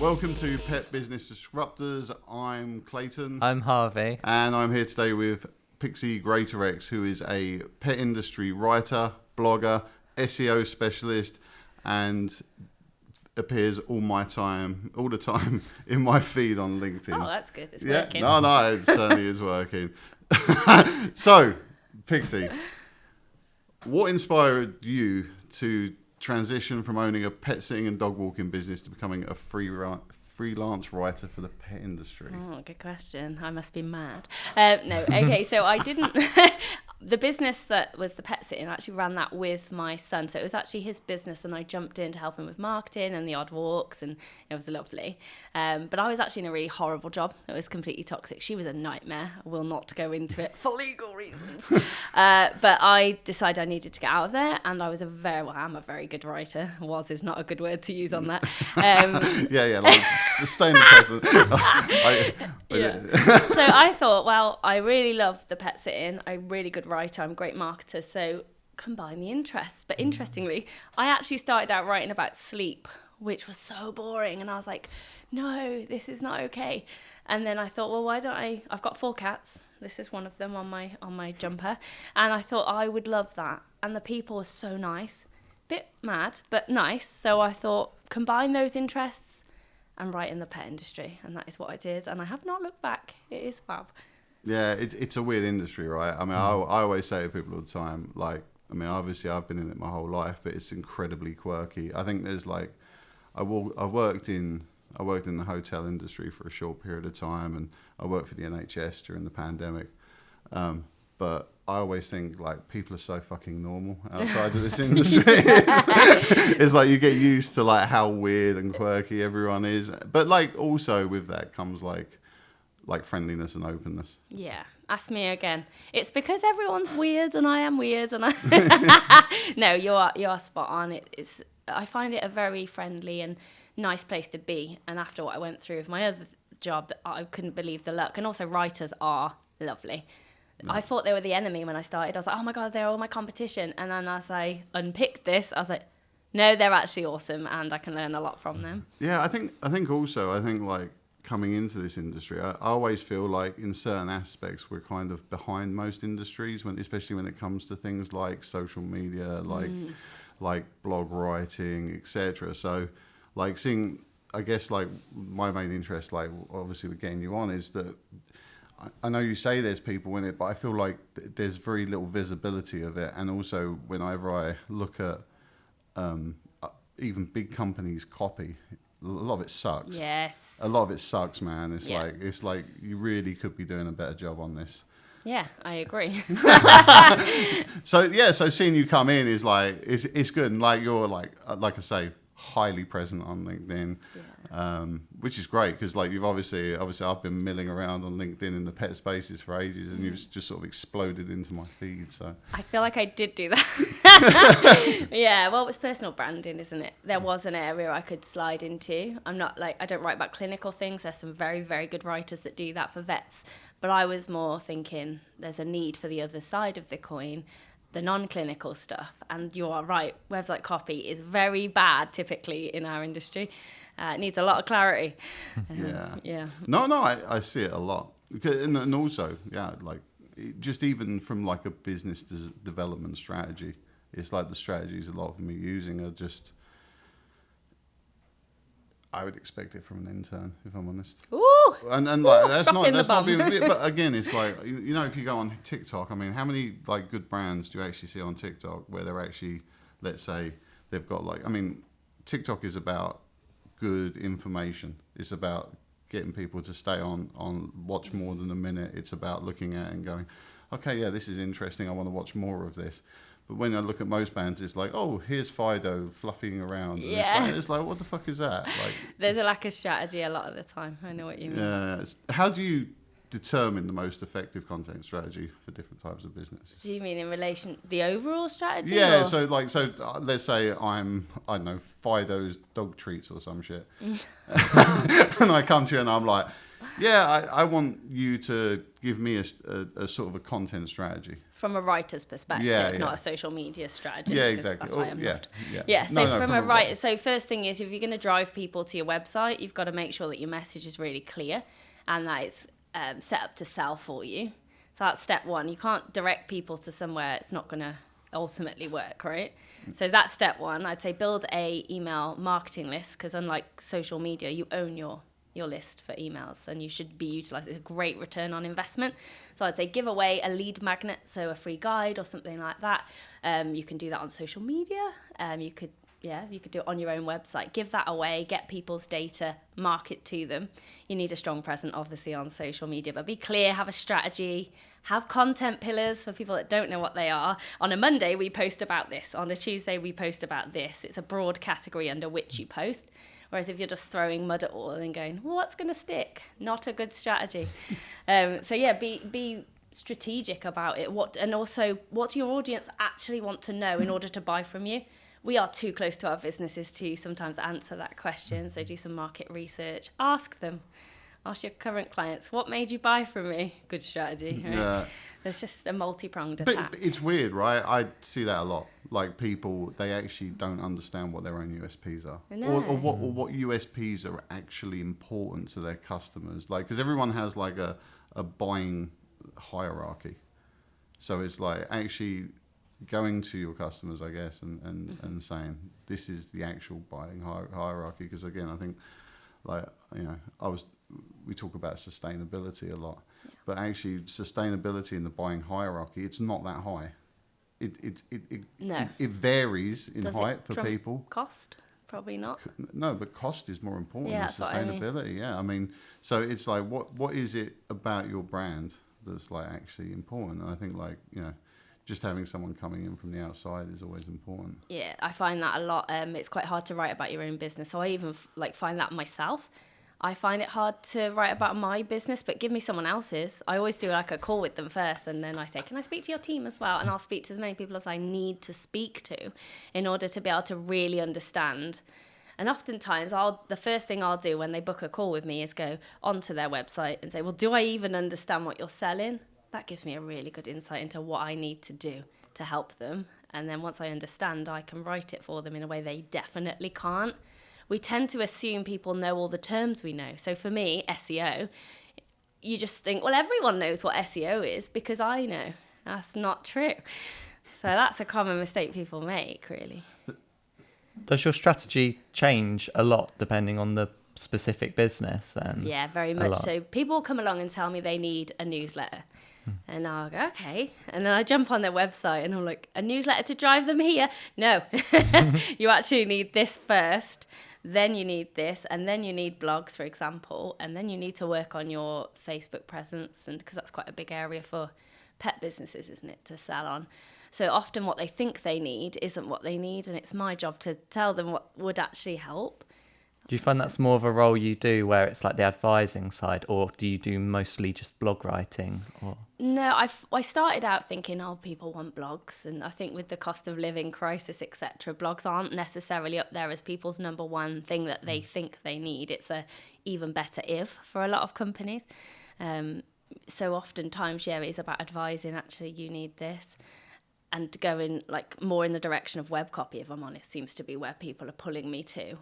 Welcome to Pet Business Disruptors. I'm Clayton. I'm Harvey. And I'm here today with Pixie Greatorex, who is a pet industry writer, blogger, SEO specialist, and appears all the time in my feed on LinkedIn. Oh, that's good. It's working. No, it certainly is working. So, Pixie, what inspired you to transition from owning a pet sitting and dog walking business to becoming a freelance writer for the pet industry? Oh, good question. I must be mad. No, okay, so I didn't... The business that was the pet sitting, I actually ran that with my son. So it was actually his business, and I jumped in to help him with marketing and the odd walks, and it was lovely. But I was actually in a really horrible job. It was completely toxic. She was a nightmare. I will not go into it for legal reasons. But I decided I needed to get out of there, and I am a very good writer. Was is not a good word to use on that. Like stay in the present. So I thought, well, I really love the pet sitting. I'm a really good writer. I'm a great marketer. So combine the interests. But interestingly, I actually started out writing about sleep, which was so boring. And I was like, no, this is not okay. And then I thought, well, why don't I've got 4 cats. This is one of them on my jumper. And I thought I would love that. And the people were so nice. Bit mad, but nice. So I thought, combine those interests and write in the pet industry. And that is what I did. And I have not looked back. It is fab. Yeah, it's a weird industry, right? I mean, I always say to people all the time, like, I mean, obviously I've been in it my whole life, but it's incredibly quirky. I think there's like, I worked in the hotel industry for a short period of time, and I worked for the NHS during the pandemic. But I always think like people are so fucking normal outside of this industry. It's like you get used to like how weird and quirky everyone is, but like also with that comes like friendliness and openness. Yeah, ask me again. It's because everyone's weird and I am weird, and No, you are spot on. I find it a very friendly and nice place to be. And after what I went through with my other job, I couldn't believe the luck. And also, writers are lovely. No. I thought they were the enemy when I started. I was like, oh my God, they're all my competition. And then as I unpicked this, I was like, no, they're actually awesome, and I can learn a lot from them. Yeah, I think like coming into this industry, I always feel like in certain aspects we're kind of behind most industries, especially when it comes to things like social media, like blog writing, etc. So, like I guess like my main interest, like obviously with getting you on, is that I know you say there's people in it, but I feel like there's very little visibility of it. And also whenever I look at even big companies' copy, a lot of it sucks. Yes. A lot of it sucks, man. It's like you really could be doing a better job on this. Yeah, I agree. So seeing you come in is like it's good, and like you're like I say, highly present on LinkedIn, which is great because like you've obviously I've been milling around on LinkedIn in the pet spaces for ages, and you've just sort of exploded into my feed. So I feel like I did do that. Yeah, well, it's personal branding, isn't it? There was an area I could slide into. I don't write about clinical things. There's some very, very good writers that do that for vets, but I was more thinking there's a need for the other side of the coin, the non-clinical stuff. And you are right, website copy is very bad typically in our industry. It needs a lot of clarity. Yeah. No, I see it a lot. And also, like just even from like a business development strategy, it's like the strategies a lot of them are using are just, I would expect it from an intern, if I'm honest. Ooh! And like that's not being, but again, it's like, you know, if you go on TikTok, I mean, how many like good brands do you actually see on TikTok where they're actually, let's say, they've got like, I mean, TikTok is about good information. It's about getting people to stay on watch more than a minute. It's about looking at it and going, okay, yeah, this is interesting. I want to watch more of this. But when I look at most bands, it's like, oh, here's Fido fluffing around. And yeah. It's like, what the fuck is that? Like, there's a lack of strategy a lot of the time. I know what you mean. Yeah. How do you determine the most effective content strategy for different types of businesses? Do you mean in relation the overall strategy? Yeah. Or? Let's say I don't know, Fido's dog treats or some shit, and I come to you and I'm like, yeah, I want you to give me a sort of a content strategy from a writer's perspective, Yeah, not yeah. a social media strategist. Yeah, 'cause exactly. That's why Oh, I'm yeah, not. yeah. Yeah. So No, from a a writer, so first thing is, if you're going to drive people to your website, you've got to make sure that your message is really clear and that it's set up to sell for you. So that's step one. You can't direct people to somewhere it's not going to ultimately work, right? So that's step one. I'd say build a email marketing list, because unlike social media, you own your list for emails and you should be utilizing a great return on investment. So I'd say give away a lead magnet, so a free guide or something like that. You can do that on social media. You could do it on your own website. Give that away, get people's data, market to them. You need a strong presence, obviously, on social media, but be clear, have a strategy, have content pillars for people that don't know what they are. On a Monday, we post about this. On a Tuesday, we post about this. It's a broad category under which you post. Whereas if you're just throwing mud at all and going, well, what's going to stick? Not a good strategy. Be strategic about it. What do your audience actually want to know in order to buy from you? We are too close to our businesses to sometimes answer that question. So do some market research. Ask them. Ask your current clients, what made you buy from me? Good strategy. Right? Yeah. There's just a multi-pronged attack. But it's weird, right? I see that a lot. Like people, they actually don't understand what their own USPs are. No. Or what USPs are actually important to their customers. Like, because everyone has like a buying hierarchy. So it's like actually going to your customers, I guess, and saying this is the actual buying hierarchy. Because again, I think, like, you know, we talk about sustainability a lot, but actually sustainability in the buying hierarchy, it's not that high. It varies in height for people. Cost? Probably not. No, but cost is more important than sustainability. I mean. Yeah, I mean, so it's like, what is it about your brand that's like actually important? And I think, like, you know, just having someone coming in from the outside is always important. Yeah, I find that a lot. It's quite hard to write about your own business. So I even find that myself. I find it hard to write about my business, but give me someone else's. I always do like a call with them first, and then I say, can I speak to your team as well? And I'll speak to as many people as I need to speak to in order to be able to really understand. And oftentimes, the first thing I'll do when they book a call with me is go onto their website and say, well, do I even understand what you're selling? That gives me a really good insight into what I need to do to help them. And then once I understand, I can write it for them in a way they definitely can't. We tend to assume people know all the terms we know. So for me, SEO, you just think, well, everyone knows what SEO is because I know. That's not true. So that's a common mistake people make, really. Does your strategy change a lot depending on the specific business then? Yeah, very much. So people come along and tell me they need a newsletter. And I'll go, okay. And then I jump on their website and I'm like, a newsletter to drive them here? No. You actually need this first. Then you need this. And then you need blogs, for example. And then you need to work on your Facebook presence. And because that's quite a big area for pet businesses, isn't it, to sell on. So often what they think they need isn't what they need. And it's my job to tell them what would actually help. Do you find that's more of a role you do where it's like the advising side, or do you do mostly just blog writing? Or? No, I started out thinking, people want blogs. And I think with the cost of living crisis, etc., blogs aren't necessarily up there as people's number one thing that they think they need. It's a even better if for a lot of companies. So oftentimes, it's about advising, actually, you need this. And going like more in the direction of web copy, if I'm honest, seems to be where people are pulling me to.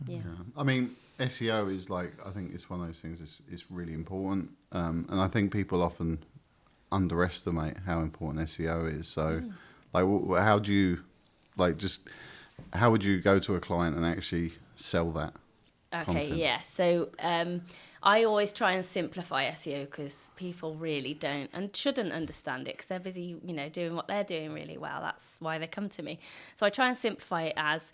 Yeah. I mean, SEO is like, I think it's one of those things. It's really important, and I think people often underestimate how important SEO is. So, like, how do you, like, how would you go to a client and actually sell that? Okay, content? yeah. So I always try and simplify SEO because people really don't and shouldn't understand it because they're busy, doing what they're doing really well. That's why they come to me. So I try and simplify it as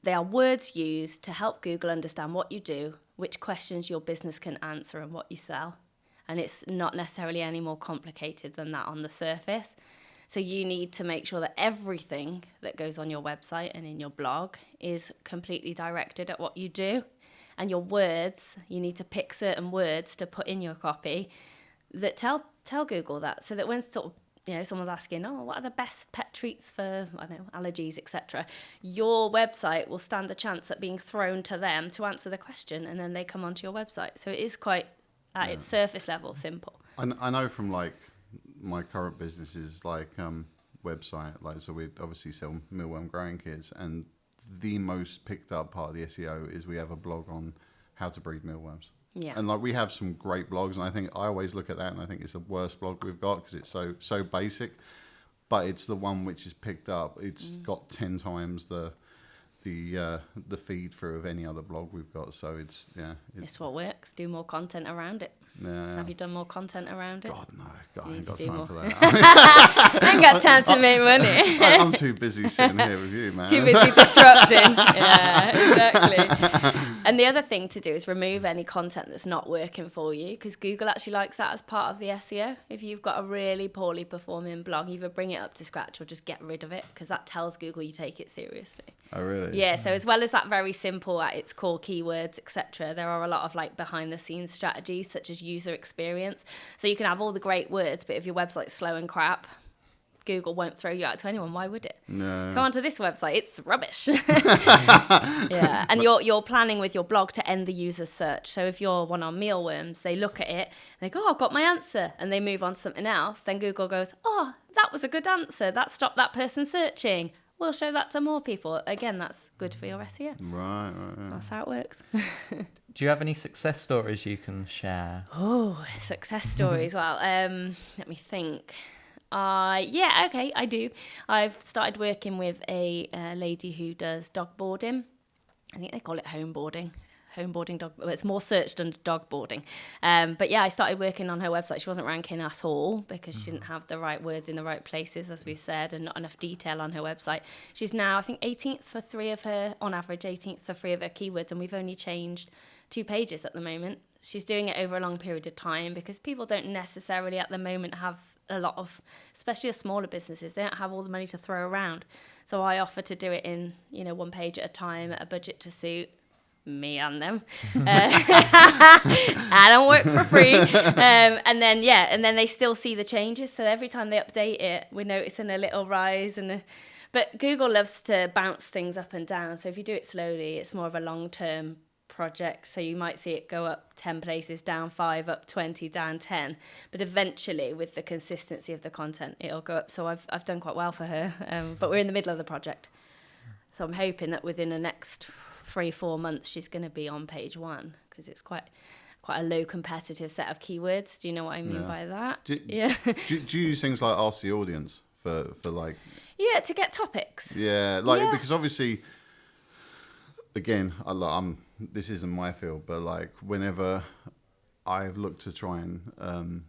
they are words used to help Google understand what you do, which questions your business can answer, and what you sell. And it's not necessarily any more complicated than that on the surface. So you need to make sure that everything that goes on your website and in your blog is completely directed at what you do. And your words, you need to pick certain words to put in your copy that tell Google that, so that when someone's asking, what are the best pet treats for, allergies, etc., your website will stand a chance at being thrown to them to answer the question, and then they come onto your website. So it is quite, at its surface level, simple. I know from like my current business is like website. Like, so we obviously sell mealworm growing kits, and the most picked up part of the SEO is we have a blog on how to breed mealworms. Yeah. And like we have some great blogs, and I think I always look at that and I think it's the worst blog we've got because it's so basic, but it's the one which is picked up. It's got 10 times the feed through of any other blog we've got. So it's what works. Do more content around it. Yeah. Have you done more content around it? God, no. God, I ain't Needs got to do time more. for that. I ain't got time to make money. I'm too busy sitting here with you, man. Too busy disrupting. Yeah, exactly. And the other thing to do is remove any content that's not working for you, because Google actually likes that as part of the SEO. If you've got a really poorly performing blog, either bring it up to scratch or just get rid of it, because that tells Google you take it seriously. Oh, really? Yeah, so as well as that very simple at its core keywords, etc., there are a lot of like behind the scenes strategies such as user experience. So you can have all the great words, but if your website's slow and crap, Google won't throw you out to anyone. Why would it? No. Come onto this website, it's rubbish. Yeah, and you're planning with your blog to end the user's search. So if you're one on mealworms, they look at it and they go, "Oh, I've got my answer," and they move on to something else. Then Google goes, "Oh, that was a good answer. That stopped that person searching. We'll show that to more people." Again, that's good for your SEO. Right. That's how it works. Do you have any success stories you can share? Oh, success stories. Well, let me think. Yeah, okay, I do. I've started working with a lady who does dog boarding. I think they call it home boarding. Homeboarding dog, well, it's more searched under dog boarding. But yeah, I started working on her website. She wasn't ranking at all because she didn't have the right words in the right places, as we've said, and not enough detail on her website. She's now, I think, 18th for 3 of her, on average, 18th for 3 of her keywords, and we've only changed 2 pages at the moment. She's doing it over a long period of time because people don't necessarily at the moment have a lot of, especially the smaller businesses, they don't have all the money to throw around. So I offer to do it in, 1 page at a time at a budget to suit me and them. I don't work for free. And then they still see the changes. So every time they update it, we're noticing a little rise. But Google loves to bounce things up and down. So if you do it slowly, it's more of a long-term project. So you might see it go up 10 places, down 5, up 20, down 10. But eventually, with the consistency of the content, it'll go up. So I've done quite well for her. But we're in the middle of the project. So I'm hoping that within the next 3-4 months she's going to be on page 1, because it's quite a low competitive set of keywords. Do you know what I mean by that? Do you use things like Ask the Audience for like... Yeah, to get topics. Yeah, because obviously, again, this isn't my field, but like whenever I've looked to try and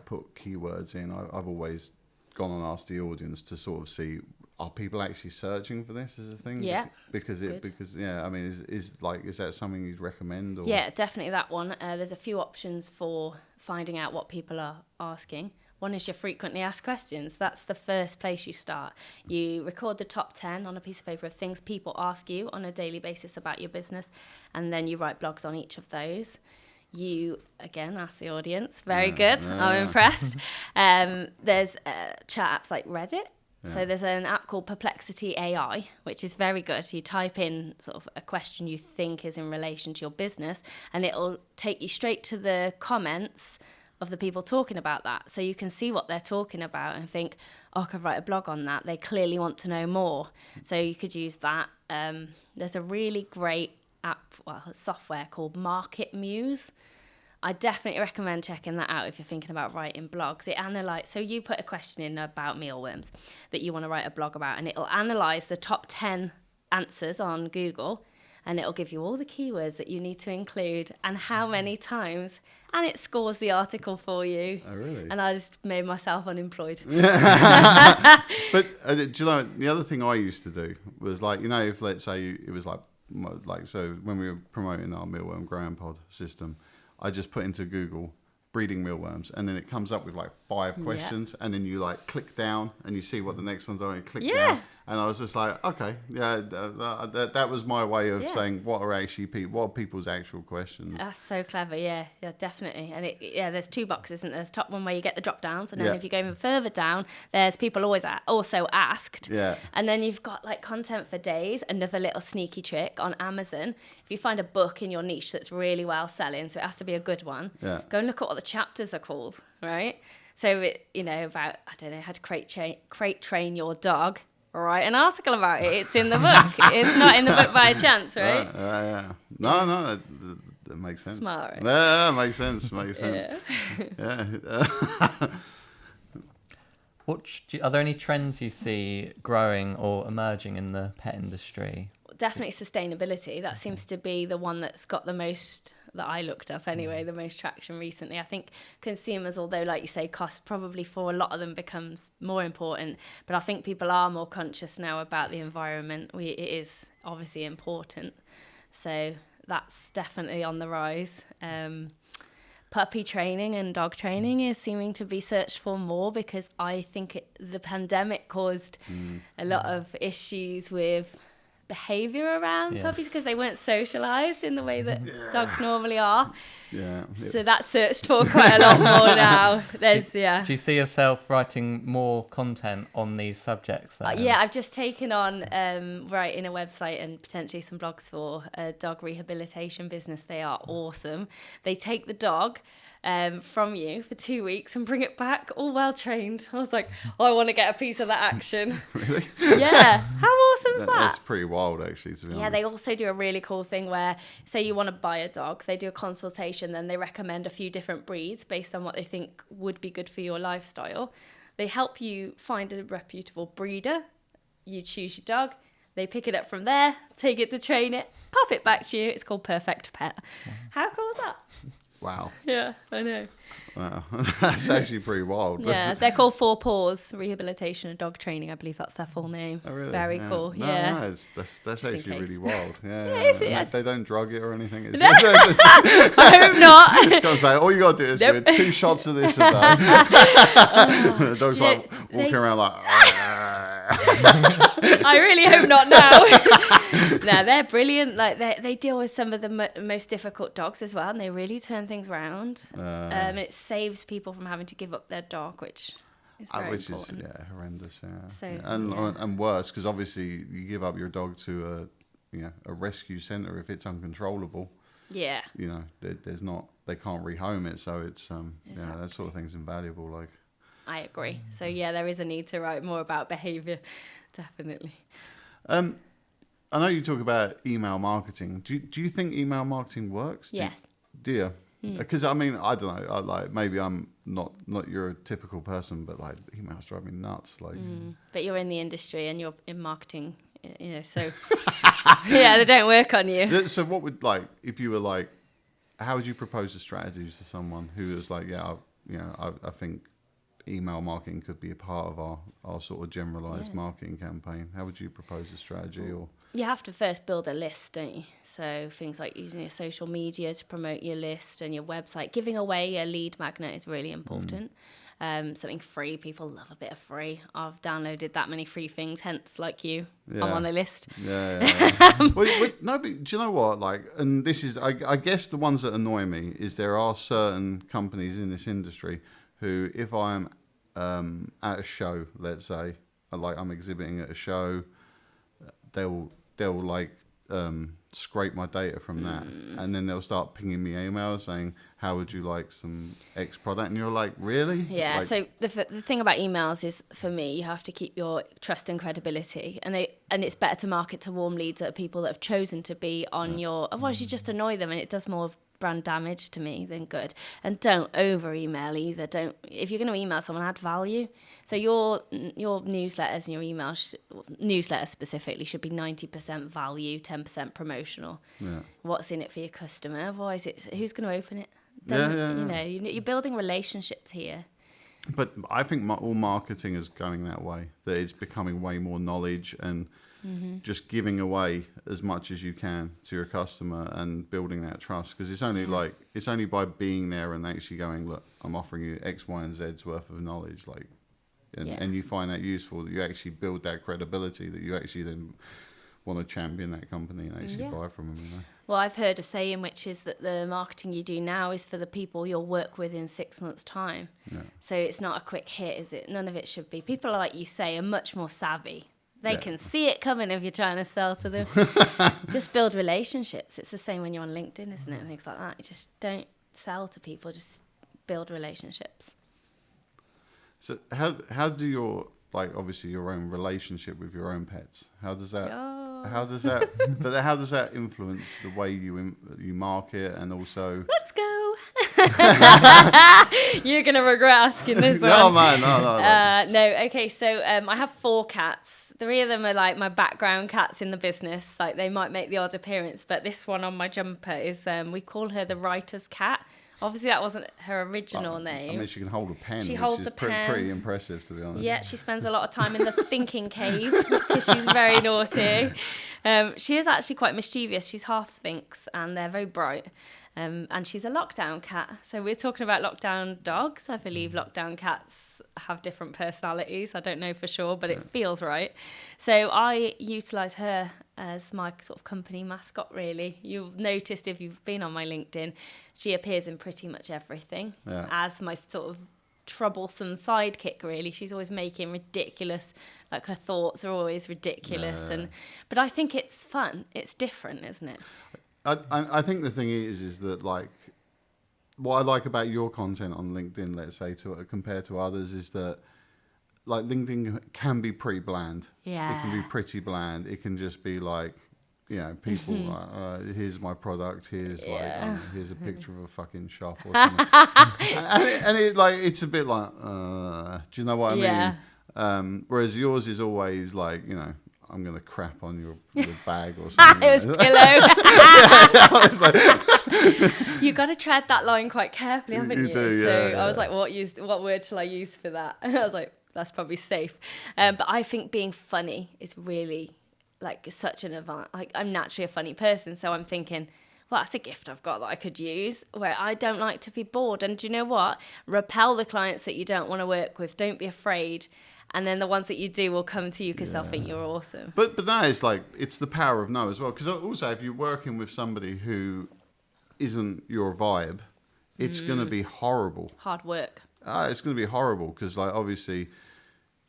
put keywords in, I've always gone and asked the audience to sort of see, are people actually searching for this as a thing? Yeah, because I mean, is that something you'd recommend? Or? Yeah, definitely that one. There's a few options for finding out what people are asking. One is your frequently asked questions. That's the first place you start. You record the top 10 on a piece of paper of things people ask you on a daily basis about your business, and then you write blogs on each of those. You, again, ask the audience. Very good. I'm impressed. There's chat apps like Reddit. Yeah. So there's an app called Perplexity AI, which is very good. You type in sort of a question you think is in relation to your business, and it'll take you straight to the comments of the people talking about that. So you can see what they're talking about and think, oh, I could write a blog on that. They clearly want to know more. So you could use that. There's a really great app, software called Market Muse. I definitely recommend checking that out if you're thinking about writing blogs. So you put a question in about mealworms that you want to write a blog about, and it'll analyze the top 10 answers on Google, and it'll give you all the keywords that you need to include and how many times, and it scores the article for you. Oh, really? And I just made myself unemployed. But do you know, the other thing I used to do was if let's say it was so when we were promoting our mealworm growing pod system, I just put into Google breeding mealworms, and then it comes up with 5 questions, and then you click down and you see what the next ones are, and you click down. And I was just like, okay, that was my way of saying what are people's actual questions. That's so clever, yeah, definitely. And there's 2 boxes, isn't there? There's top one where you get the drop downs, and then if you go even further down, there's people always also asked. Yeah. And then you've got content for days. Another little sneaky trick on Amazon: if you find a book in your niche that's really well selling, so it has to be a good one. Yeah. Go and look at what the chapters are called, right? So about, I don't know, how to crate train your dog. Write an article about it. It's in the book. It's not in the book by chance, right? Yeah. No, that makes sense. Smart, right? Yeah, makes sense. Yeah. Are there any trends you see growing or emerging in the pet industry? Definitely sustainability. That seems to be the one that's got the most, that I looked up anyway, the most traction recently. I think consumers, although like you say, cost probably for a lot of them becomes more important, but I think people are more conscious now about the environment. It is obviously important. So that's definitely on the rise. Puppy training and dog training is seeming to be searched for more, because I think the pandemic caused a lot of issues with behavior around puppies, because they weren't socialized in the way that dogs normally are. So that's searched for quite a lot more now. Do you see yourself writing more content on these subjects then? I've just taken on writing a website and potentially some blogs for a dog rehabilitation business. They are awesome. They take the dog from you for 2 weeks and bring it back all well trained. I was like, I want to get a piece of that action. Really? Yeah. How awesome is that? That's pretty wild, actually, to be honest. Yeah, they also do a really cool thing where, say you want to buy a dog, they do a consultation, then they recommend a few different breeds based on what they think would be good for your lifestyle. They help you find a reputable breeder. You choose your dog. They pick it up from there, take it to train it, pop it back to you. It's called Perfect Pet. How cool is that? Wow. Yeah, I know. Wow. That's actually pretty wild. Yeah, they're called Four Paws Rehabilitation and Dog Training. I believe that's their full name. Oh, really? Very cool. No, Yeah. that's actually really wild. Yeah. Is it? Yes. They don't drug it or anything. It's I hope not. comes back, all you got to do is give it 2 shots of this a day. The dog's like walking around like... I really hope not now. No, they're brilliant. Like they deal with some of the most difficult dogs as well, and they really turn things around. It saves people from having to give up their dog, which is very important. Is horrendous. Yeah. So, and worse, because obviously you give up your dog to a rescue centre if it's uncontrollable. Yeah. They can't rehome it, so it's exactly. That sort of thing's invaluable. Like. I agree. So there is a need to write more about behaviour, definitely. I know you talk about email marketing. Do you think email marketing works? Yes. Do you? Because I mean, I don't know. Maybe I'm not your typical person, but like emails drive me nuts. Like. But you're in the industry and you're in marketing, so they don't work on you. So what would if you were how would you propose the strategies to someone who is like, I think email marketing could be a part of our sort of generalized marketing campaign. How would you propose a strategy? Or you have to first build a list, don't you? So things like using your social media to promote your list and your website. Giving away a lead magnet is really important. Something free. People love a bit of free. I've downloaded that many free things, hence like you, I'm on the list. No, but do you know what? And this is, I guess the ones that annoy me is there are certain companies in this industry who, if I'm at a show, let's say, I'm exhibiting at a show, they'll scrape my data from that, and then they'll start pinging me emails saying, how would you like some X product? And you're like, really? Yeah, so the thing about emails is, for me, you have to keep your trust and credibility, and it's better to market to warm leads that are people that have chosen to be on your, otherwise you just annoy them, and it does more brand damage to me than good. And don't over email either. If you're going to email someone, add value. So your newsletters and your emails, newsletters specifically, should be 90% value, 10% promotional. What's in it for your customer? Otherwise, who's going to open it? You're building relationships here. But I think all marketing is going that way, that it's becoming way more knowledge and just giving away as much as you can to your customer and building that trust. Because it's only it's only by being there and actually going, look, I'm offering you X, Y, and Z's worth of knowledge, and you find that useful, that you actually build that credibility, that you actually then want to champion that company and actually buy from them. Well, I've heard a saying, which is that the marketing you do now is for the people you'll work with in 6 months' time. So it's not a quick hit, is it? None of it should be. People, like you say, are much more savvy. They can see it coming if you're trying to sell to them. Just build relationships. It's the same when you're on LinkedIn, isn't it? And things like that. You just don't sell to people, just build relationships. So how do your, like, obviously your own relationship with your own pets, how does that but how does that influence the way you market, and also Let's go. You're gonna regret asking this one. no man no No, okay, so I have 4 cats. 3 of them are like my background cats in the business. Like they might make the odd appearance, but this one on my jumper is, we call her the writer's cat. Obviously, that wasn't her original name. I mean, she can hold a pen, She which holds is a pen. pretty impressive, to be honest. Yeah, she spends a lot of time in the thinking cave because she's very naughty. She is actually quite mischievous. She's half Sphinx and they're very bright. And she's a lockdown cat. So we're talking about lockdown dogs. I believe lockdown cats have different personalities. I don't know for sure, but it feels right. So I utilise her as my sort of company mascot, really. You've noticed if you've been on my LinkedIn, she appears in pretty much everything as my sort of troublesome sidekick, really. She's always making ridiculous, like her thoughts are always ridiculous. But I think it's fun. It's different, isn't it? I think the thing is that, like, what I like about your content on LinkedIn, let's say, compared to others, is that, like, LinkedIn can be pretty bland. Yeah. It can be pretty bland. It can just be like, you know, people, here's my product, here's here's a picture of a fucking shop or something. and it, like, it's a bit like, do you know what I mean? Whereas yours is always like, you know, I'm going to crap on your bag or something. It was pillow. I was like, You got to tread that line quite carefully, haven't you? You do, yeah, So I was like, what word shall I use for that? And I was like, that's probably safe. But I think being funny is really, like, such an advantage. Like, I'm naturally a funny person, so I'm thinking, well, that's a gift I've got that I could use, where I don't like to be bored. And do you know what? Repel the clients that you don't want to work with. Don't be afraid. And then the ones that you do will come to you because they'll think you're awesome. But that is, like, it's the power of no as well. Because also, if you're working with somebody who isn't your vibe, it's going to be horrible. Hard work. It's going to be horrible because, like, obviously,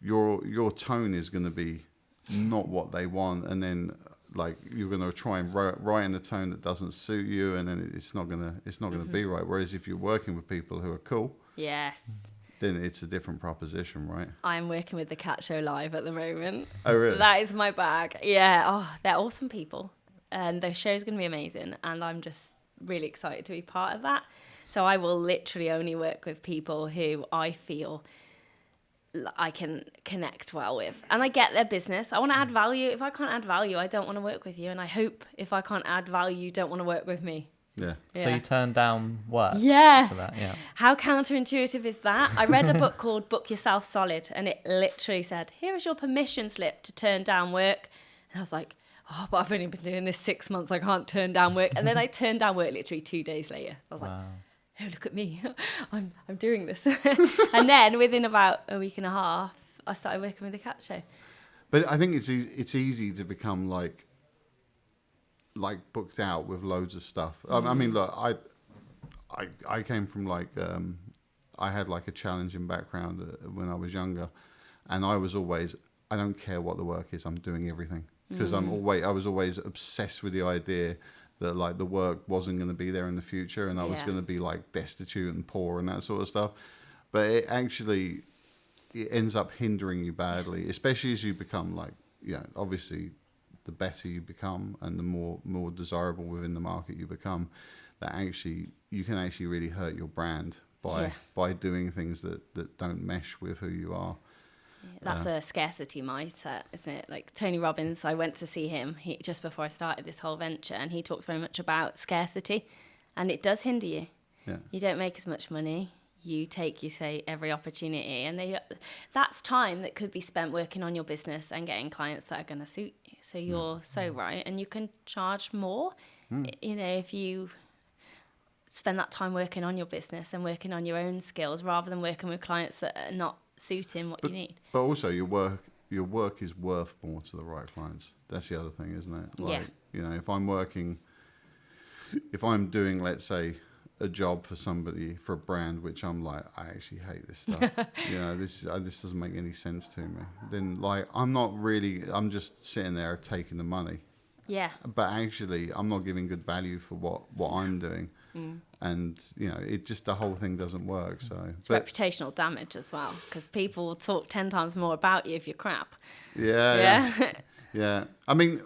your tone is going to be not what they want, and then, like, you're going to try and write in a tone that doesn't suit you, and then it's not going to be right. Whereas if you're working with people who are cool, Yes. then it's a different proposition, right? I'm working with the Cat Show Live at the moment. Oh, really? That is my bag. Yeah. Oh, they're awesome people. And the show's going to be amazing. And I'm just really excited to be part of that. So I will literally only work with people who I feel I can connect well with. And I get their business. I want to add value. If I can't add value, I don't want to work with you. And I hope if I can't add value, you don't want to work with me. Yeah. So you turn down work for that, yeah. How counterintuitive is that? I read a book called Book Yourself Solid, and it literally said, here is your permission slip to turn down work. And I was like, oh, but I've only been doing this 6 months. I can't turn down work. And then I turned down work literally 2 days later. I was like, oh, look at me. I'm doing this. And then within about a week and a half, I started working with the Cat Show. But I think it's easy to become like booked out with loads of stuff. I mean, look, I came from, like, I had, like, a challenging background when I was younger, and I was always, I don't care what the work is, I'm doing everything, because I was always obsessed with the idea that, like, the work wasn't going to be there in the future, and I was going to be, like, destitute and poor and that sort of stuff. But it ends up hindering you badly, especially as you become, like, you know, obviously the better you become and the more desirable within the market you become, that actually you can actually really hurt your brand by doing things that don't mesh with who you are. That's a scarcity mindset, isn't it? Like Tony Robbins, I went to see him just before I started this whole venture, and he talks very much about scarcity, and it does hinder you. Yeah. You don't make as much money. You say, every opportunity, and that's time that could be spent working on your business and getting clients that are going to suit you. So you're so right, and you can charge more, you know, if you spend that time working on your business and working on your own skills rather than working with clients that are not suiting what you need. But also your work is worth more to the right clients. That's the other thing, isn't it? Like, you know, if I'm doing, let's say, a job for somebody, for a brand, which I'm like, I actually hate this stuff. You know, this doesn't make any sense to me. Then, like, I'm just sitting there taking the money. Yeah. But actually, I'm not giving good value for what I'm doing. and it just, the whole thing doesn't work. So It's reputational damage as well, because people will talk 10 times more about you if you're crap. Yeah. I mean,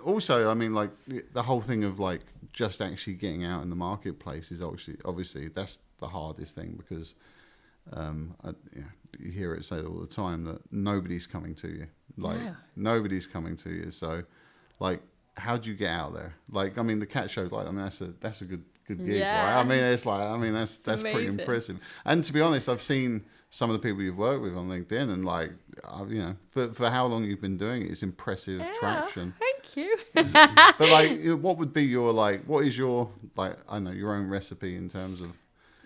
like the whole thing of like just actually getting out in the marketplace is obviously that's the hardest thing, because you hear it said all the time that nobody's coming to you. Like nobody's coming to you. So like, how do you get out there? Like, I mean, the cat show, like, I mean, that's a good gig, right? I mean, it's like, I mean, that's pretty impressive. And to be honest, I've seen some of the people you've worked with on LinkedIn, and like, for how long you've been doing it, it's impressive traction. Thank you. But like, what would be your, like, what is your, like, I don't know, your own recipe in terms of?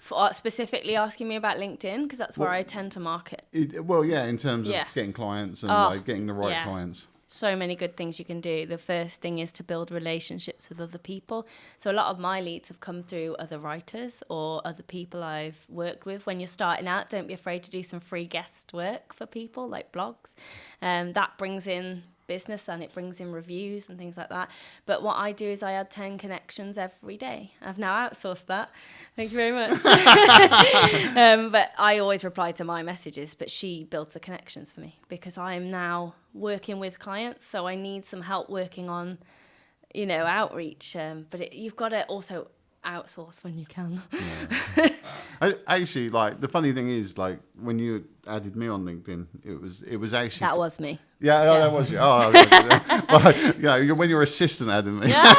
For specifically asking me about LinkedIn, because that's where I tend to market. In terms of getting clients and like getting the right clients. So many good things you can do. The first thing is to build relationships with other people. So a lot of my leads have come through other writers or other people I've worked with. When you're starting out, don't be afraid to do some free guest work for people, like blogs. That brings in business, and it brings in reviews and things like that. But what I do is I add 10 connections every day. I've now outsourced that. Thank you very much. But I always reply to my messages, but she builds the connections for me, because I am now working with clients, so I need some help working on outreach. But you've got to also outsource when you can. Actually, like, the funny thing is, like, when you added me on LinkedIn, it was actually that was me. Yeah, that was you. Oh, okay. Well, when your assistant added me. Yeah,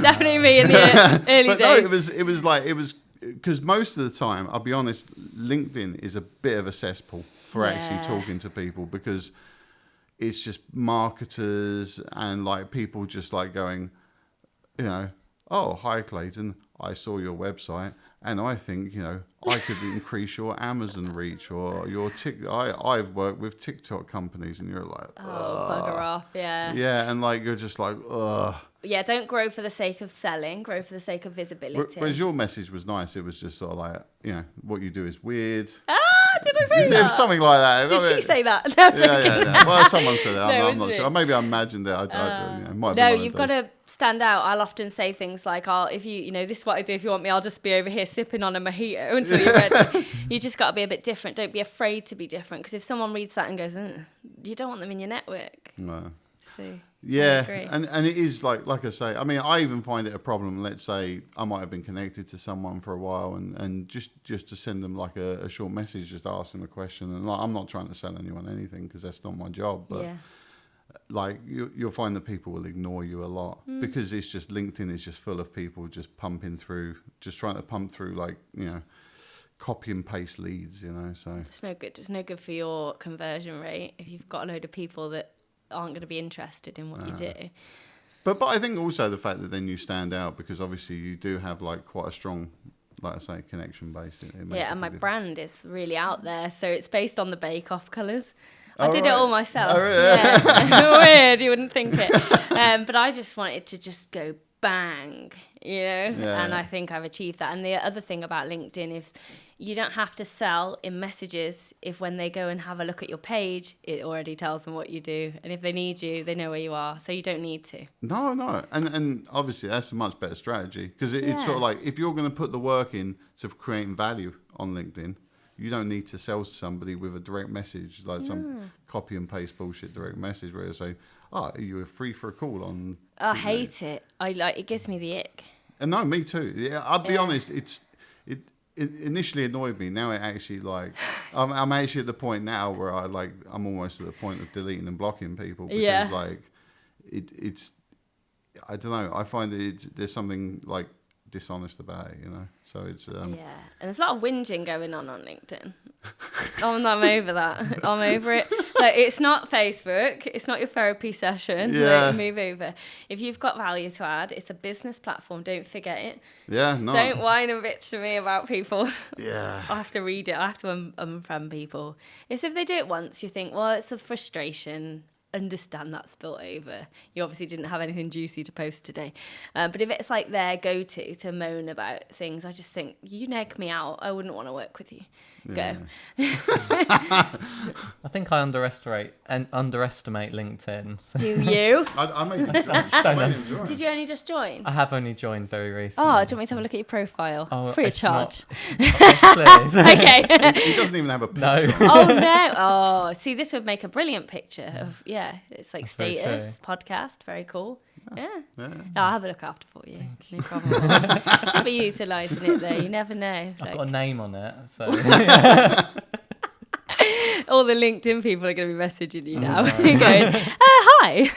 definitely me in the early but days. No, it was because most of the time, I'll be honest, LinkedIn is a bit of a cesspool for actually talking to people, because it's just marketers and like people just like going, oh, hi Clayton, I saw your website and I think, I could increase your Amazon reach or your I've worked with TikTok companies, and you're like, oh, bugger off, yeah. Yeah, and like you're just like, ugh. Yeah, don't grow for the sake of selling, grow for the sake of visibility. Whereas your message was nice. It was just sort of like, what you do is weird. Did I say that? It was something like that. Did she say that? No, I'm joking. Yeah. Well, someone said it. I'm not me. sure. Maybe I imagined it. Might No, be you've got to stand out. I'll often say things like, if you, this is what I do. If you want me, I'll just be over here sipping on a mojito until you're ready. You just got to be a bit different. Don't be afraid to be different. Because if someone reads that and goes, you don't want them in your network. No. So, yeah, and it is like I say, I mean, I even find it a problem. Let's say I might have been connected to someone for a while, and just to send them like a short message, just ask them a question. And like, I'm not trying to sell anyone anything, because that's not my job. But like you'll find that people will ignore you a lot, because it's just LinkedIn is just full of people just trying to pump through like copy and paste leads. So it's no good. It's no good for your conversion rate if you've got a load of people that aren't going to be interested in what you do. But I think also the fact that then you stand out, because obviously you do have like quite a strong, like I say, connection base. And my brand is really out there, so it's based on the Bake Off colours. I did it all myself. Oh, really? Yeah. Weird, you wouldn't think it. But I just wanted to just go bang, and I think I've achieved that. And the other thing about LinkedIn is you don't have to sell in messages if when they go and have a look at your page, it already tells them what you do. And if they need you, they know where you are. So you don't need to. No. And obviously that's a much better strategy, because it's sort of like, if you're going to put the work in to creating value on LinkedIn, you don't need to sell to somebody with a direct message, like some copy and paste bullshit direct message where you say, are you free for a call on... I hate it. It gives me the ick. And no, me too. Yeah, I'll be honest, it initially annoyed me. Now it actually I'm actually at the point now where I'm almost at the point of deleting and blocking people, because it's I don't know. I find that there's something like dishonest about it, So it's and there's a lot of whinging going on LinkedIn. I'm over that. I'm over it. Like, it's not Facebook. It's not your therapy session. Yeah. Like, move over. If you've got value to add, it's a business platform. Don't forget it. Yeah, no. Don't whine and bitch to me about people. Yeah. I have to read it. I have to unfriend people. It's if they do it once, you think, well, it's a frustration. understand that spilt over. You obviously didn't have anything juicy to post today. But if it's like their go-to to moan about things, I just think, you neg me out. I wouldn't want to work with you. Yeah. Go. I think I underestimate LinkedIn. So Do you? I made him join. Did you only just join? I have only joined very recently. Oh, do you want me to have a look at your profile? Oh, Free of it's charge. Yes, please. Okay. He doesn't even have a picture. No. Oh no! Oh, see, this would make a brilliant picture of it's like That's very status podcast. Very cool. Yeah. Yeah. No, I'll have a look after for you. No problem. Should be utilising it though. You never know. I've got a name on it, so All the LinkedIn people are going to be messaging you now, going, "Hi,"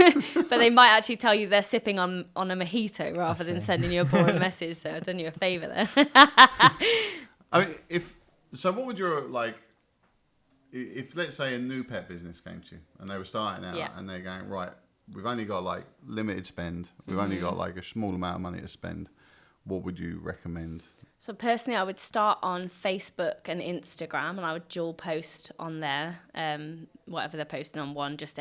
but they might actually tell you they're sipping on a mojito rather than sending you a boring message. So I've done you a favour there. I mean, what would your if let's say a new pet business came to you and they were starting out and they're going, right, we've only got like limited spend, we've only got like a small amount of money to spend, what would you recommend? So personally, I would start on Facebook and Instagram, and I would dual post on there. Whatever they're posting on one, just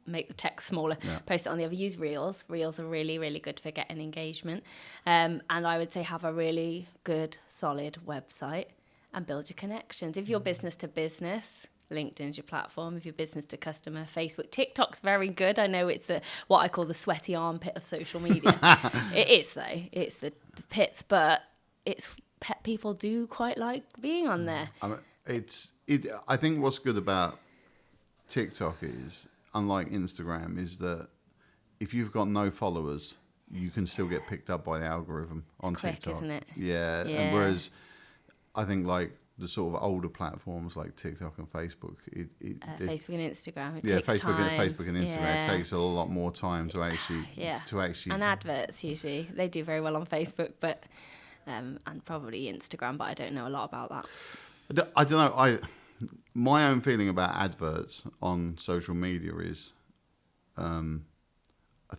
make the text smaller, post it on the other. Use Reels. Reels are really, really good for getting engagement. And I would say have a really good, solid website and build your connections. If you're business to business, LinkedIn's your platform. If you're business to customer, Facebook. TikTok's very good. I know it's what I call the sweaty armpit of social media. It is though. It's the pits, but pet people do quite like being on there. I mean, I think what's good about TikTok is, unlike Instagram, is that if you've got no followers, you can still get picked up by the algorithm on Quick, TikTok. isn't it? Yeah. And whereas I think like the sort of older platforms like TikTok and Facebook, Facebook and Instagram. It takes Facebook time. and Instagram, it takes a lot more time to actually and adverts usually they do very well on Facebook, but and probably Instagram, but I don't know a lot about that. I don't know. My own feeling about adverts on social media is, I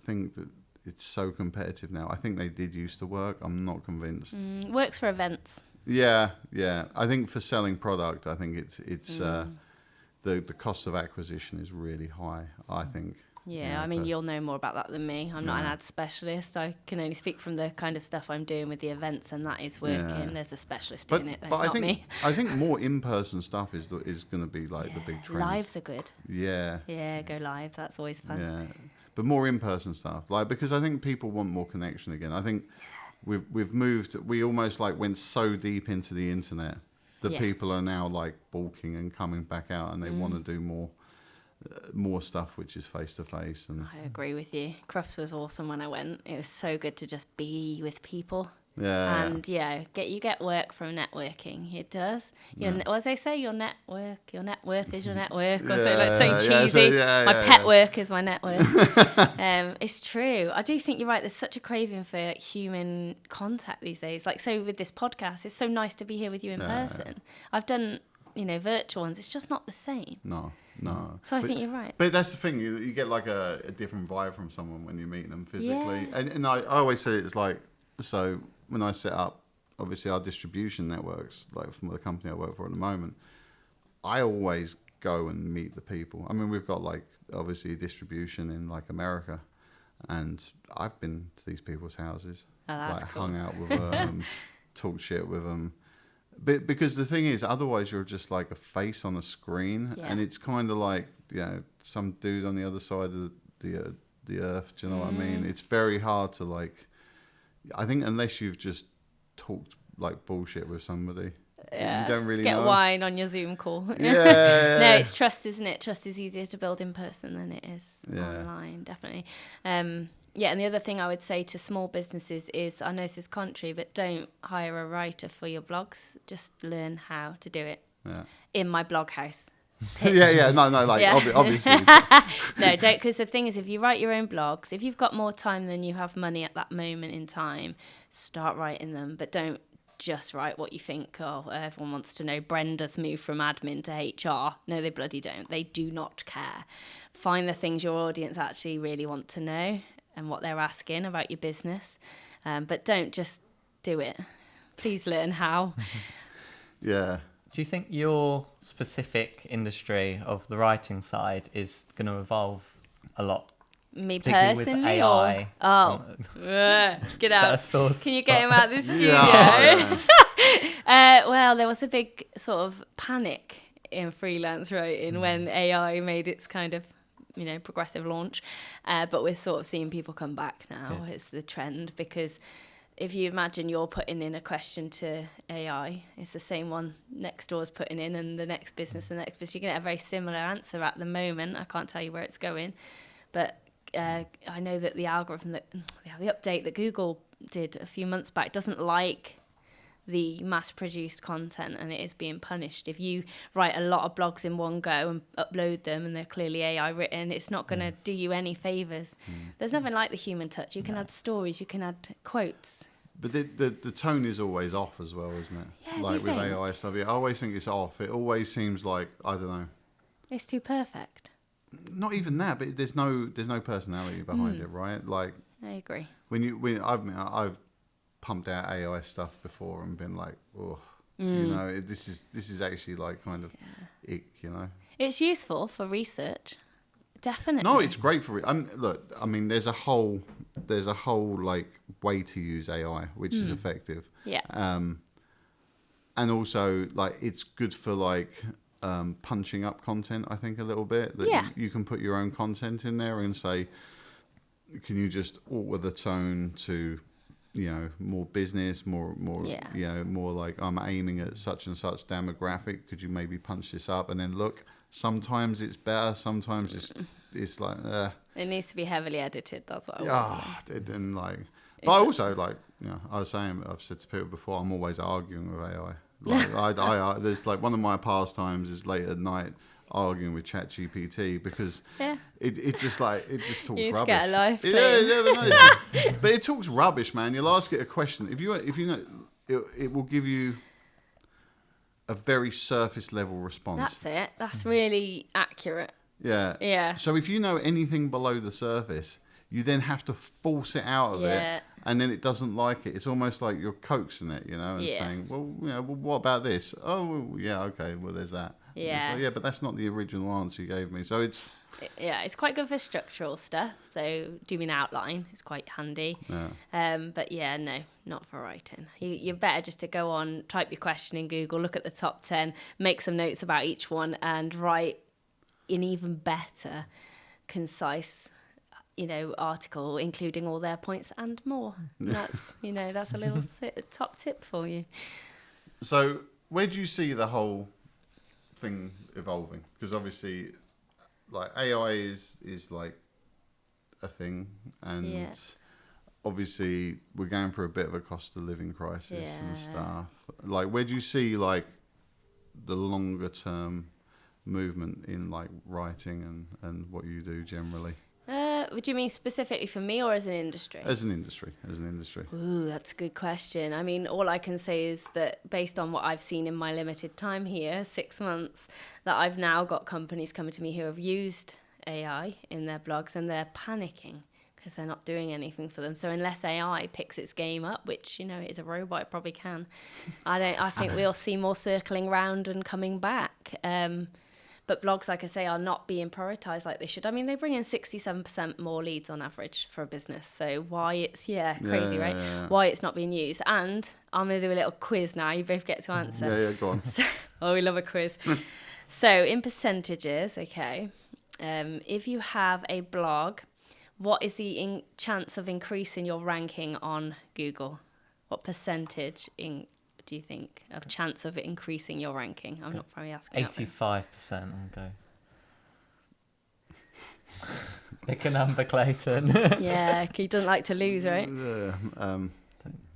think that it's so competitive now. I think they did used to work. I'm not convinced. Works for events. Yeah. I think for selling product, I think it's the cost of acquisition is really high, I think. Yeah, I mean, you'll know more about that than me. I'm not an ad specialist. I can only speak from the kind of stuff I'm doing with the events, and that is working. Yeah. There's a specialist doing it, though, but not me. I think more in-person stuff is going to be like the big trend. Lives are good. Yeah. Yeah, go live. That's always fun. Yeah, but more in-person stuff, because I think people want more connection again. I think we've moved. We almost went so deep into the internet that people are now balking and coming back out, and they want to do more stuff which is face to face. And I agree with you. Crufts was awesome when I went. It was so good to just be with people. Yeah. And you get work from networking. It does. As they say, your net worth is your network, or something cheesy. My pet work is my network. It's true. I do think you're right. There's such a craving for human contact these days. So with this podcast, it's so nice to be here with you in person. I've done virtual ones. It's just not the same. No. So I think you're right. But that's the thing. You get a different vibe from someone when you meet them physically. Yeah. And I always say it's so when I set up, obviously, our distribution networks, from the company I work for at the moment, I always go and meet the people. I mean, we've got obviously distribution in America, and I've been to these people's houses, that's cool. Hung out with them, talked shit with them. But because the thing is, otherwise you're just like a face on a screen, and it's kind of some dude on the other side of the earth. Do you know what I mean? It's very hard to I think unless you've just talked bullshit with somebody, you don't really get know. wine on your Zoom call. Yeah. No, it's trust, isn't it? Trust is easier to build in person than it is online, definitely. And the other thing I would say to small businesses is, I know this is contrary, but don't hire a writer for your blogs. Just learn how to do it in my blog house. Obviously. No, don't, because the thing is, if you write your own blogs, if you've got more time than you have money at that moment in time, start writing them, but don't just write what you think, everyone wants to know Brenda's moved from admin to HR. No, they bloody don't. They do not care. Find the things your audience actually really want to know and what they're asking about your business, but don't just do it. Please learn how. Yeah. Do you think your specific industry of the writing side is going to evolve a lot, Me particularly with personally, AI. or get that a out. sore Can you get him out of the studio? Yeah. Well, there was a big sort of panic in freelance writing when AI made its kind of, progressive launch. But we're sort of seeing people come back now. Yeah. It's the trend, because if you imagine you're putting in a question to AI, it's the same one next door's putting in, and the next business, you're going to get a very similar answer at the moment. I can't tell you where it's going, but I know that the algorithm, the update that Google did a few months back doesn't like the mass-produced content, and it is being punished. If you write a lot of blogs in one go and upload them and they're clearly AI written, it's not going to do you any favours. There's nothing like the human touch. You can add stories, you can add quotes. But the tone is always off as well, isn't it? Yeah, do like you with think? AI stuff, I always think it's off. It always seems like, I don't know, It's too perfect. not even that, but there's no personality behind it, right? Like I agree. I've pumped out AI stuff before and been like, oh, this is actually like kind of ick, It's useful for research, definitely. No, it's great for it. Look, I mean, there's a whole like way to use AI which is effective. Yeah. And also like it's good for like punching up content. I think a little bit that Yeah. you can put your own content in there and say, can you just alter the tone to, more business, more, Yeah. more like I'm aiming at such and such demographic. Could you maybe punch this up? And then look, sometimes it's better, sometimes it's like, It needs to be heavily edited. That's what I would say. and like, but I also like, I was saying, I've said to people before, I'm always arguing with AI. Like, I there's like one of my pastimes is late at night arguing with ChatGPT because it just talks You need to rubbish. get a life, But it talks rubbish, man. You'll ask it a question if you know it will give you a very surface level response. That's it. That's really accurate. Yeah. Yeah. So if you know anything below the surface, you then have to force it out of it, and then it doesn't like it. It's almost like you're coaxing it, and saying, well, well, what about this? Oh, well, yeah, okay, well, there's that. Yeah. So, but that's not the original answer you gave me. So it's... Yeah, it's quite good for structural stuff. So doing an outline is quite handy. Yeah. But yeah, no, not for writing. You're better just to go on, type your question in Google, look at the top 10, make some notes about each one, and write an even better, concise, article, including all their points and more. That's a little top tip for you. So where do you see the whole thing evolving? Because obviously, like AI is like a thing, and obviously we're going through a bit of a cost of living crisis and stuff. Like, where do you see like the longer term movement in like writing and what you do generally? Would you mean specifically for me or as an industry? As an industry. Ooh, that's a good question. I mean, all I can say is that based on what I've seen in my limited time here, 6 months, that I've now got companies coming to me who have used AI in their blogs and they're panicking because they're not doing anything for them. So unless AI picks its game up, which, it is a robot, it probably can, I think we'll see more circling round and coming back. But blogs, like I say, are not being prioritised like they should. I mean, they bring in 67% more leads on average for a business. So why it's, crazy, right? Yeah. Why it's not being used. And I'm going to do a little quiz now. You both get to answer. Yeah, go on. Oh, we love a quiz. So in percentages, okay, if you have a blog, what is the chance of increasing your ranking on Google? What percentage do you think of chance of increasing your ranking? I'm not probably asking. 85%. I'll go. Pick a number, Clayton. Yeah, he doesn't like to lose, right?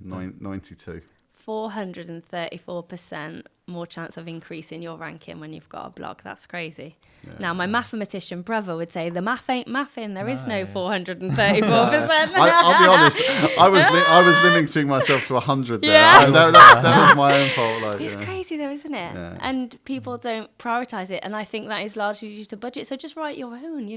92. 434% more chance of increasing your ranking when you've got a blog. That's crazy. Yeah. Now, my mathematician brother would say the math ain't mathing. There is no 434%. I'll be honest. I was limiting myself to 100 there. Yeah. That was my own fault. Like, It's crazy though, isn't it? Yeah. And people don't prioritise it. And I think that is largely due to budget. So just write your own,